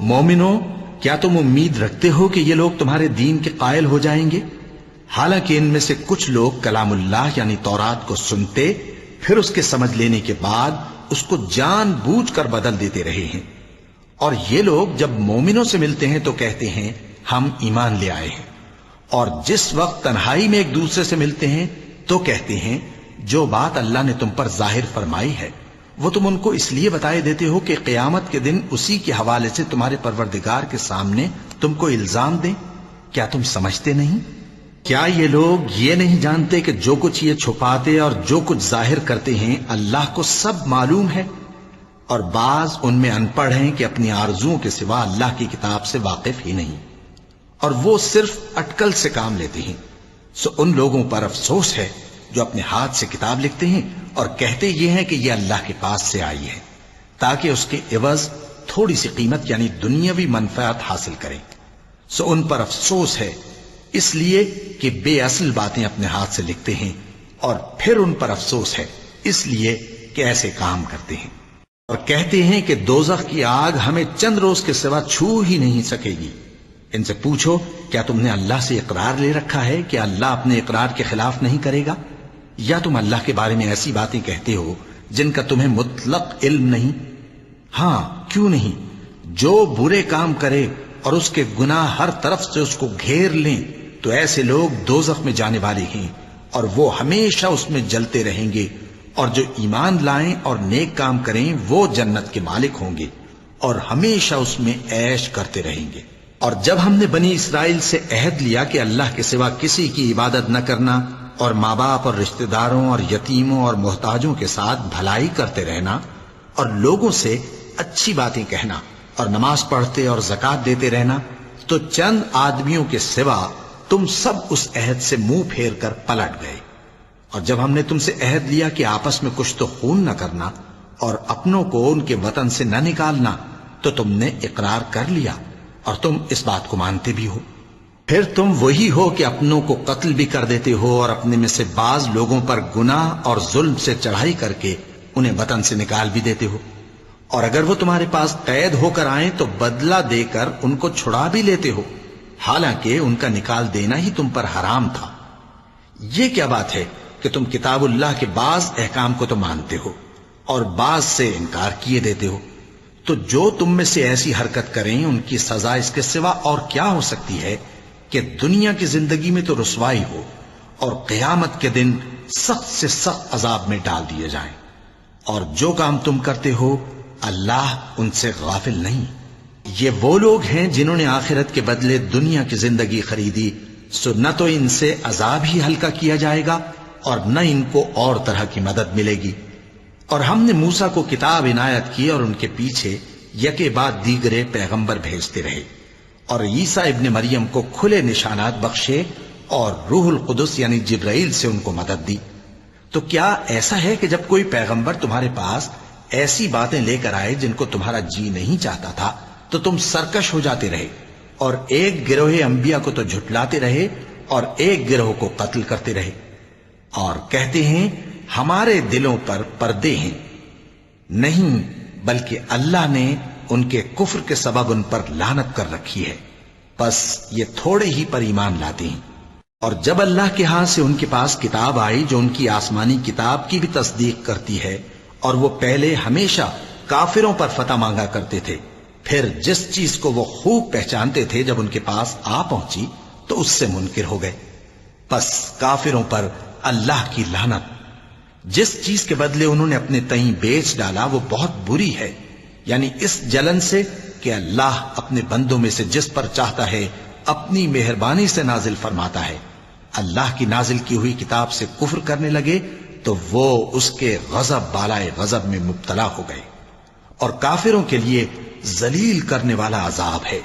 مومنو، کیا تم امید رکھتے ہو کہ یہ لوگ تمہارے دین کے قائل ہو جائیں گے؟ حالانکہ ان میں سے کچھ لوگ کلام اللہ یعنی تورات کو سنتے پھر اس کے سمجھ لینے کے بعد اس کو جان بوجھ کر بدل دیتے رہے ہیں، اور یہ لوگ جب مومنوں سے ملتے ہیں تو کہتے ہیں ہم ایمان لے آئے ہیں، اور جس وقت تنہائی میں ایک دوسرے سے ملتے ہیں تو کہتے ہیں جو بات اللہ نے تم پر ظاہر فرمائی ہے وہ تم ان کو اس لیے بتائے دیتے ہو کہ قیامت کے دن اسی کے حوالے سے تمہارے پروردگار کے سامنے تم کو الزام دیں۔ کیا تم سمجھتے نہیں؟ کیا یہ لوگ یہ نہیں جانتے کہ جو کچھ یہ چھپاتے اور جو کچھ ظاہر کرتے ہیں اللہ کو سب معلوم ہے؟ اور بعض ان میں ان پڑھ ہیں کہ اپنی آرزوؤں کے سوا اللہ کی کتاب سے واقف ہی نہیں، اور وہ صرف اٹکل سے کام لیتے ہیں۔ سو ان لوگوں پر افسوس ہے جو اپنے ہاتھ سے کتاب لکھتے ہیں اور کہتے یہ ہیں کہ یہ اللہ کے پاس سے آئی ہے تاکہ اس کے عوض تھوڑی سی قیمت یعنی دنیاوی منفعت حاصل کریں۔ سو ان پر افسوس ہے اس لیے کہ بے اصل باتیں اپنے ہاتھ سے لکھتے ہیں، اور پھر ان پر افسوس ہے اس لیے کہ ایسے کام کرتے ہیں، اور کہتے ہیں کہ دوزخ کی آگ ہمیں چند روز کے سوا چھو ہی نہیں سکے گی۔ ان سے پوچھو کیا تم نے اللہ سے اقرار لے رکھا ہے کہ اللہ اپنے اقرار کے خلاف نہیں کرے گا؟ یا تم اللہ کے بارے میں ایسی باتیں کہتے ہو جن کا تمہیں مطلق علم نہیں؟ ہاں کیوں نہیں، جو برے کام کرے اور اس کے گناہ ہر طرف سے اس کو گھیر لیں تو ایسے لوگ دوزخ میں جانے والے ہیں، اور وہ ہمیشہ اس میں جلتے رہیں گے، اور جو ایمان لائیں اور نیک کام کریں وہ جنت کے مالک ہوں گے اور ہمیشہ اس میں عیش کرتے رہیں گے۔ اور جب ہم نے بنی اسرائیل سے عہد لیا کہ اللہ کے سوا کسی کی عبادت نہ کرنا، اور ماں باپ اور رشتہ داروں اور یتیموں اور محتاجوں کے ساتھ بھلائی کرتے رہنا، اور لوگوں سے اچھی باتیں کہنا، اور نماز پڑھتے اور زکوٰۃ دیتے رہنا، تو چند آدمیوں کے سوا تم سب اس عہد سے منہ پھیر کر پلٹ گئے۔ اور جب ہم نے تم سے عہد لیا کہ آپس میں کچھ تو خون نہ کرنا اور اپنوں کو ان کے وطن سے نہ نکالنا، تو تم نے اقرار کر لیا اور تم اس بات کو مانتے بھی ہو۔ پھر تم وہی ہو کہ اپنوں کو قتل بھی کر دیتے ہو، اور اپنے میں سے بعض لوگوں پر گناہ اور ظلم سے چڑھائی کر کے انہیں وطن سے نکال بھی دیتے ہو، اور اگر وہ تمہارے پاس قید ہو کر آئیں تو بدلہ دے کر ان کو چھڑا بھی لیتے ہو، حالانکہ ان کا نکال دینا ہی تم پر حرام تھا۔ یہ کیا بات ہے کہ تم کتاب اللہ کے بعض احکام کو تو مانتے ہو اور بعض سے انکار کیے دیتے ہو؟ تو جو تم میں سے ایسی حرکت کریں ان کی سزا اس کے سوا اور کیا ہو سکتی ہے کہ دنیا کی زندگی میں تو رسوائی ہو اور قیامت کے دن سخت سے سخت عذاب میں ڈال دیے جائیں۔ اور جو کام تم کرتے ہو اللہ ان سے غافل نہیں۔ یہ وہ لوگ ہیں جنہوں نے آخرت کے بدلے دنیا کی زندگی خریدی، سو نہ تو ان سے عذاب ہی ہلکا کیا جائے گا اور نہ ان کو اور طرح کی مدد ملے گی۔ اور ہم نے موسیٰ کو کتاب عنایت کی اور ان کے پیچھے یکے بعد دیگرے پیغمبر بھیجتے رہے، اور عیسیٰ ابن مریم کو کھلے نشانات بخشے اور روح القدس یعنی جبرائیل سے ان کو مدد دی۔ تو کیا ایسا ہے کہ جب کوئی پیغمبر تمہارے پاس ایسی باتیں لے کر آئے جن کو تمہارا جی نہیں چاہتا تھا تو تم سرکش ہو جاتے رہے، اور ایک گروہ انبیاء کو تو جھٹلاتے رہے اور ایک گروہ کو قتل کرتے رہے، اور کہتے ہیں ہمارے دلوں پر پردے ہیں؟ نہیں، بلکہ اللہ نے ان کے کفر کے سبب ان پر لعنت کر رکھی ہے، پس یہ تھوڑے ہی پر ایمان لاتے ہیں۔ اور جب اللہ کے ہاں سے ان کے پاس کتاب آئی جو ان کی آسمانی کتاب کی بھی تصدیق کرتی ہے، اور وہ پہلے ہمیشہ کافروں پر فتح مانگا کرتے تھے، پھر جس چیز کو وہ خوب پہچانتے تھے جب ان کے پاس آ پہنچی تو اس سے منکر ہو گئے، پس کافروں پر اللہ کی لعنت۔ جس چیز کے بدلے انہوں نے اپنے تئیں بیچ ڈالا وہ بہت بری ہے، یعنی اس جلن سے کہ اللہ اپنے بندوں میں سے جس پر چاہتا ہے اپنی مہربانی سے نازل فرماتا ہے۔ اللہ کی نازل کی ہوئی کتاب سے کفر کرنے لگے تو وہ اس کے غضب بالائے غضب میں مبتلا ہو گئے، اور کافروں کے لیے ذلیل کرنے والا عذاب ہے۔